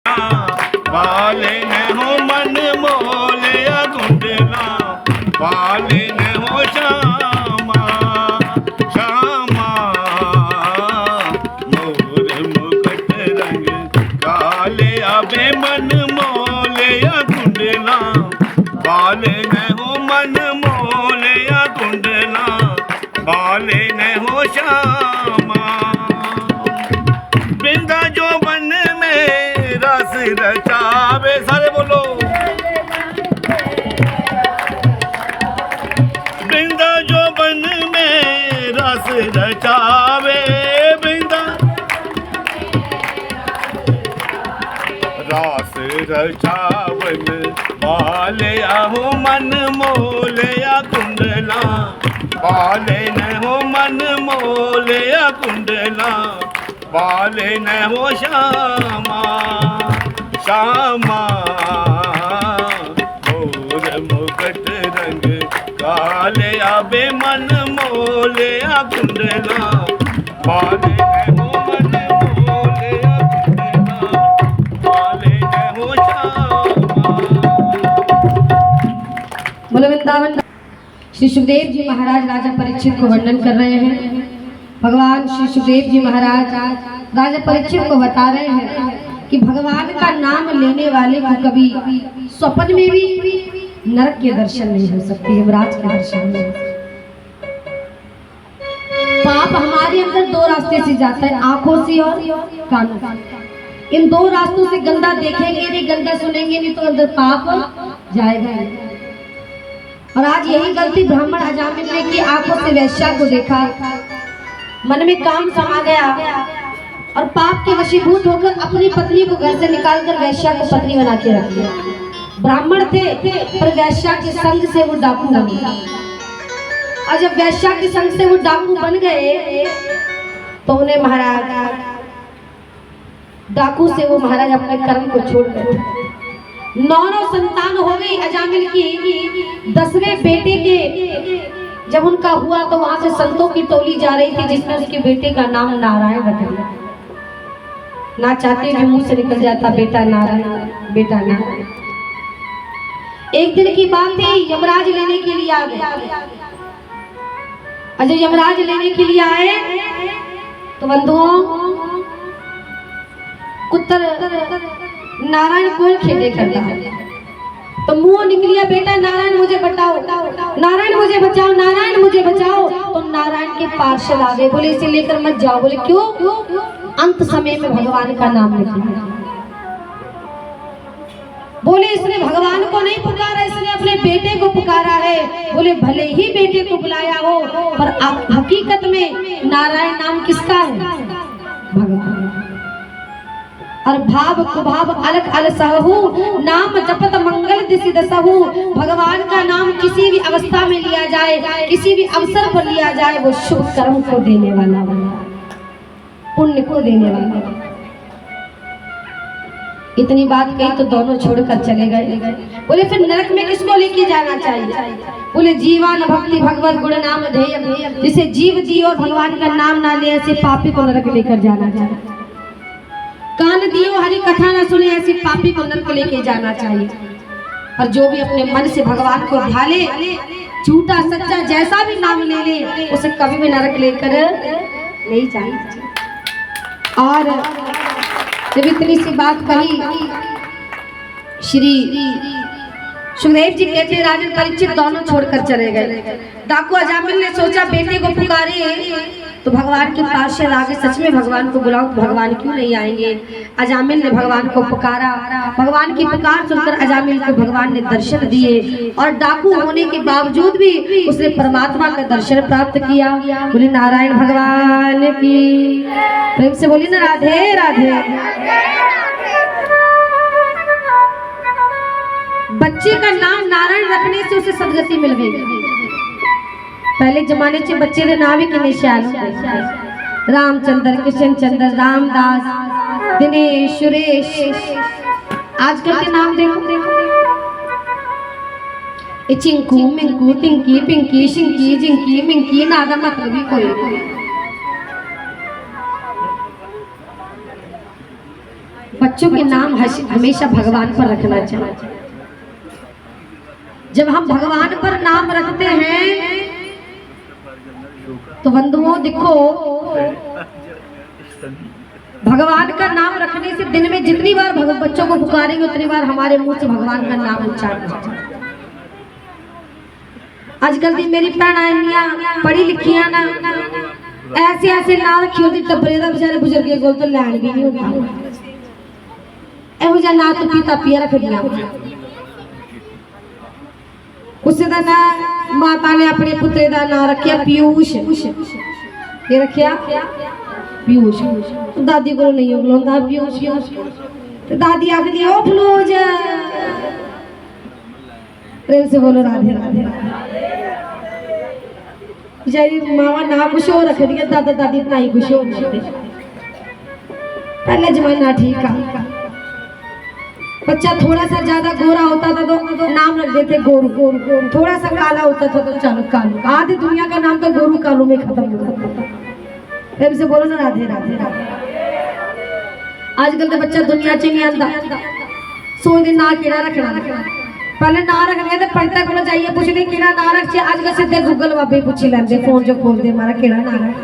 वाले न हो मन मोलिया कुंडला वाले न हो श्यामा श्यामा मोर मुकुट रंग काले अबे मन मोलिया कुंडला वाले न हो मन मोलिया कुंडला वाले न हो श्यामा बिंदा जो बन में रस रचावे सारे बोलो बिंदा जो बन में रस रचावे बिंदा रस रचावन वाले आहो मन मोलिया कुंडला वाले न हो मन मोलिया कुंडला वाले न हो श्यामा श्यामा मोर मुकुट रंग काले अबे मन मोलिया कुंडला वाले न हो मन मोलिया कुंडला वाले न हो श्यामा। बोलो वृंदावन। श्री सुखदेव जी महाराज राजा परीक्षित को वर्णन कर रहे हैं। भगवान श्री सुखदेव जी महाराज राजा परीक्षित को बता रहे हैं कि भगवान का नाम लेने वाले को कभी स्वप्न में भी नरक के दर्शन नहीं हो सकते, यमराज के दर्शन नहीं। पाप हमारे अंदर दो रास्ते से जाता है, आंखों से और कानों से। इन दो रास्तों से गंदा देखेंगे नहीं, गंदा सुनेंगे नहीं तो अंदर पाप जाएगा। और आज यही गलती ब्राह्मण अजामिल ने की, आंखों से वैश्या को देखा, मन में काम समा गया और पाप के वशीभूत होकर अपनी पत्नी को घर से निकालकर वैश्या को पत्नी बना के रख दिया। ब्राह्मण थे पर वैश्या के संग से वो डाकू बन गए। और जब वैश्या के संग से वो डाकू बन गए तो उन्हें महाराज डाकू से वो महाराज अपने कर्म को छोड़ गए। 9 संतान हो गई अजामिल की। 10वें बेटे के जब उनका हुआ तो वहां से संतों की टोली जा रही थी जिसमें उसके बेटे का नाम नारायण रख दिया। ना चाहते भी मुंह से निकल जाता बेटा नारायण, बेटा नारायण। एक दिन की बात थी, यमराज लेने के लिए आ गए। और जब यमराज लेने के लिए आए तो बंधुओं कुत्तर नारायण कौन खेले करता है तो मुंह निकलिया, बेटा नारायण मुझे बचाओ, नारायण मुझे बचाओ, नारायण मुझे बचाओ। तो नारायण के पार्षद आ गए, बोले इसे लेकर मत जाओ। बोले क्यों? अंत समय में भगवान का नाम निकला। बोले इसने भगवान को नहीं पुकारा, इसने अपने बेटे को पुकारा है। बोले भले ही बेटे को बुलाया हो पर हकीकत में नारायण नाम किसका है? भगवान। और भाव कुभाव अलग अलग सहु नाम जपत मंगल दिशि दसहु। भगवान का नाम किसी भी अवस्था में लिया जाए, किसी भी अवसर पर लिया जाए, वो शुभ कर्म को देने वाला, पुण्य को देने वाला। इतनी बात कही तो दोनों छोड़कर चले गए। बोले फिर नरक में किसको लेके जाना चाहिए? बोले जीवान भक्ति भगवत गुण नाम ध्येय। जिसे जीव जी और भगवान का नाम ना ले ऐसे पापी को नरक लेकर जाना चाहिए। कान दियो हरि कथा न सुने ऐसे पापी को नरक लेके जाना चाहिए। और जो भी अपने मन से भगवान को ध्या ले, झूठा सच्चा जैसा भी नाम ले ले, उसे कभी भी नरक लेकर नहीं जाना चाहिए। और जब इतनी सी बात कही, श्री सुखदेव जी कहते राजन परीक्षित दोनों छोड़कर चले गए। डाकू अजामिल ने सोचा बेटे को पुकारे तो भगवान के पार्षद आगे, सच में भगवान को बुलाओ तो भगवान क्यों नहीं आएंगे? अजामिल ने भगवान को पुकारा। भगवान की पुकार सुनकर अजामिल को भगवान ने दर्शन दिए और डाकू होने के बावजूद भी उसने परमात्मा का दर्शन प्राप्त किया। बोले नारायण भगवान की, प्रेम से बोली ना राधे राधे। बच्चे का नाम नारायण रखने से उसे सदगति मिल गई। पहले जमाने से बच्चे के नाम ही कितने श्याल होते, रामचंद्र, कृष्ण चंद्र, रामदास, दिनेश, सुरेश। आजकल के नाम देखो, चिंकू, मिंकू, टिंकी, पिंकी, शिंकी, जिंकी, मिंकी, नादा मतलब ही कोई। बच्चों के नाम हमेशा भगवान पर रखना चाहिए। जब हम भगवान पर नाम रखते हैं तो बंधुओं देखो, भगवान का नाम रखने से दिन में जितनी बार बच्चों को पुकारेंगे उतनी बार हमारे मुंह से भगवान का नाम उच्चारण होगा। आजकल की मेरी भैन पढ़ी लिखियां ना ऐसे ऐसे ना रखी होती टब्बरे का बेचारे बुजुर्गे कोल तो लैन भी नहीं होता। एहो जिहा ना तो पीता पिया रख दिया। उसे दा ना माता ने अपने पुत्रे का नाम रखिया पीयूष। ये रखिया पीयूष। दादी को नहीं बुलाता पीयूष पीयूष। तो दादी आखदी ओ फलूज। प्रेम से बोलो राधे राधे। बेचारी मावा ना कुछ और रख दिया, दादा दादी इतना ही कुछ और रखते। पहले जमाना ठीक है, बच्चा थोड़ा सा ज्यादा गोरा होता था तो नाम रख देते गोरू गोरू गोरू, थोड़ा सा काला होता था तो चलो कालू। आधी दुनिया का नाम तो गोरू कालू में खत्म हो जाता था। प्रेम से बोलो ना राधे राधे राधे। आजकल तो बच्चा दुनिया च नहीं आता, सोचते ना केड़ा रखना। पहले ना रखने तो पंडित को जाइए पूछते केड़ा ना रख। आजकल सीधे गूगल बाबे पूछी लेंगे, फोन जो खोलते हमारा केड़ा ना रख।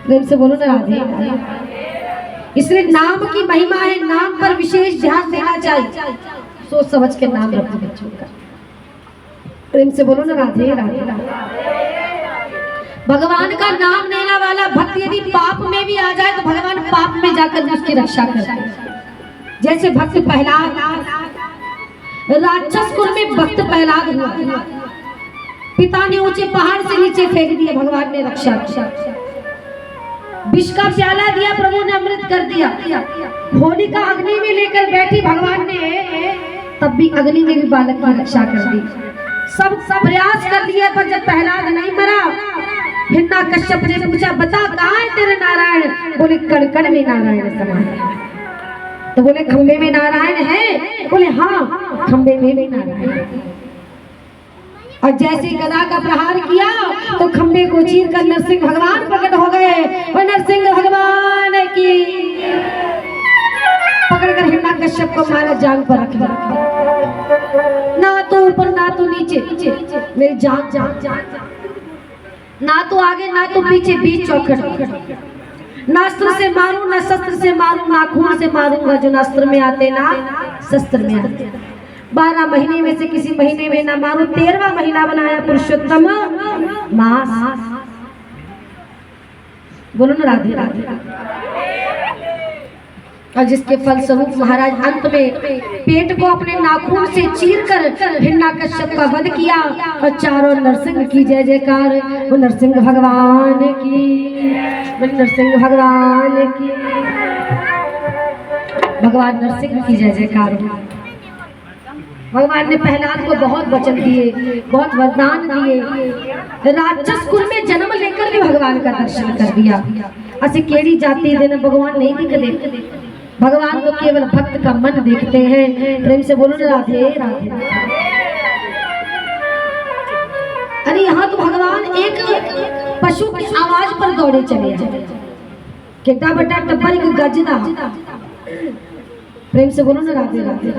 प्रेम से बोलो ना राधे राधे। इसलिए नाम की महिमा है, नाम पर विशेष ध्यान देना चाहिए। सोच समझ के नाम रखो बच्चों का। प्रेम से बोलो ना राधे राधे राधे। भगवान का नाम लेने वाला भक्त यदि पाप में भी आ जाए तो भगवान पाप में जाकर भी उसकी रक्षा करते हैं। जैसे भक्त प्रहलाद, राक्षस कुल में भक्त प्रहलाद हुआ। पिता ने ऊंचे पहाड़ से नीचे फेंक दिया, भगवान ने रक्षा की। विष का प्याला दिया, प्रभु ने अमृत कर दिया। होलिका अग्नि में लेकर बैठी, भगवान ने तब भी अग्नि में भी बालक की रक्षा कर दी। सब प्रयास कर दिया, पर जब प्रहलाद नहीं मरा, हिरण्य कश्यप ने पूछा बता कहाँ है तेरे नारायण? बोले कण में नारायण समा है। तो बोले खंबे में नारायण है? बोले हाँ खंबे में भी नारायण। और जैसे गदा का प्रहार किया तो खंबे को चीर कर नरसिंह भगवान प्रकट हो गए। और नरसिंह भगवान की पकड़कर हिरण्यकश्यप को मारा, जांग पर रख दिया। ना तो ऊपर ना तो नीचे, मेरी जान जान जान, ना तो आगे ना तो पीछे, बीच चौखट। ना अस्त्र से मारूं ना शस्त्र से मारूं, ना खून से मारूंगा जो ना अस्त्र में आते ना शस्त्र में आते। 12 महीने में से किसी महीने में ना मारूं, 13वां महीना बनाया पुरुषोत्तम मास। बोलो ना राधे राधे। और जिसके फलस्वरूप महाराज अंत में पेट को अपने नाखून से चीरकर हिरण्यकश्यप का वध किया। और चारों नरसिंह की जय जयकार। वो नरसिंह भगवान की, नरसिंह भगवान की, भगवान नरसिंह की जय जयकार। भगवान ने प्रहलाद को बहुत वचन दिए, बहुत वरदान दिए। राक्षस कुल में जन्म लेकर भी भगवान का दर्शन कर दिया। ऐसे केड़ी जाति दिन भगवान नहीं दिखते, भगवान तो केवल भक्त का मन देखते हैं। प्रेम से बोलो ना राधे राधे। अरे यहाँ तो भगवान एक पशु की आवाज पर दौड़े चले जाए, केटा बटा टप्पर एक गजदा। प्रेम से बोलो ना राधे राधे।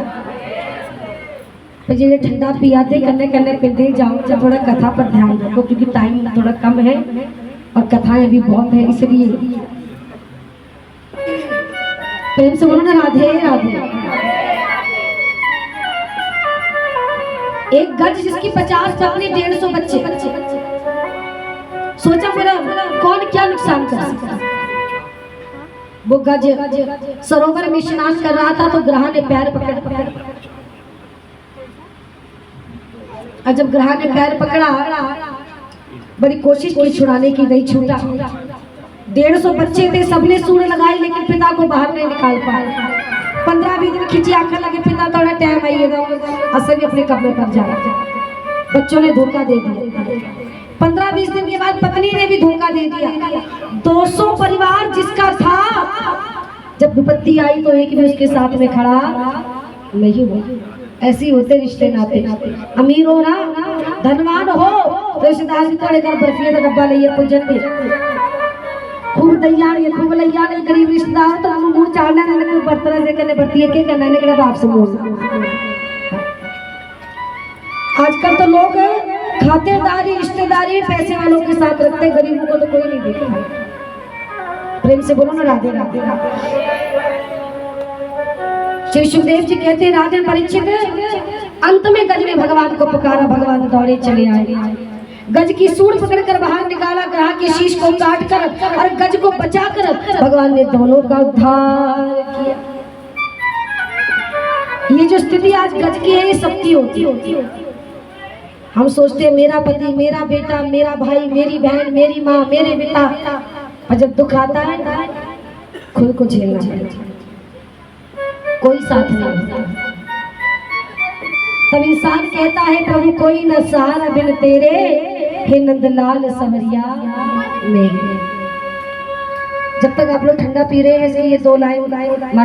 जिन्हें ठंडा पिया थे कन्ने कन्ने पिंडे जाओ, जब थोड़ा कथा पर ध्यान रखो क्योंकि टाइम थोड़ा कम है और कथाएं भी बहुत है, इसलिए प्रेम से बोलो ना राधे राधे। एक गज जिसकी 50 पत्नी 150 बच्चे, सोचा मेरा कौन क्या नुकसान कर सकता। वो गज सरोवर में स्नान कर रहा था तो ग्रह ने पैर पकड़, और जब ग्रह ने पैर पकड़ा बड़ी कोशिश की छुड़ाने की, नहीं छूटा। 150 बच्चे थे, सबने सूर लगाई लेकिन पिता को बाहर नहीं निकाल पाए। 15-20 दिन खिंची आंखें लगे, पिता थोड़ा टाइम आइएगा, असर भी अपने कमरे पर जा रहा। बच्चों ने धोखा दे दिया। 15-20 दिन के बाद पत्नी ने भी धोखा दे दिया। 200 परिवार जिसका था, जब विपत्ति आई तो एक भी उसके साथ में खड़ा नहीं हुआ। ऐसी होते रिश्ते नाते। अमीर हो ना, धनवान हो, रिश्तेदार भी थोड़े घर बर्फी का डब्बा लिए पुलजन भी। खूब दैयार ये खूब लैया नहीं गरीब रिश्तेदार तो हम मुंह चावला ने बर्तन से करने पड़ती है के करना ने बाप से मुंह। आजकल तो लोग खातिरदारी रिश्तेदारी पैसे वालों के साथ रखते हैं, गरीबों को तो कोई नहीं देखता। प्रेम से बोलो ना राधे राधे राधे। श्री सुखदेव जी कहते हैं राजन परीक्षित अंत में गज ने भगवान को पुकारा, भगवान दौड़े चले आए। गज की सूंड पकड़कर बाहर निकाला, ग्राह के शीश को काट कर और गज को बचाकर भगवान ने दोनों का उद्धार किया। ये जो स्थिति आज गज की है ये सबकी होती। हम सोचते हैं मेरा पति, मेरा बेटा, मेरा भाई, मेरी बहन, मेरी माँ, मेरे बेटा, और जब दुख आता है खुद को झेलना चाहिए, कोई साथ नहीं। तब इंसान कहता है प्रभु कोई न सहारा बिन तेरे, हे नंदलाल संवरिया मेरे। जब तक आप लोग ठंडा पी रहे हैं ये 2 लाइन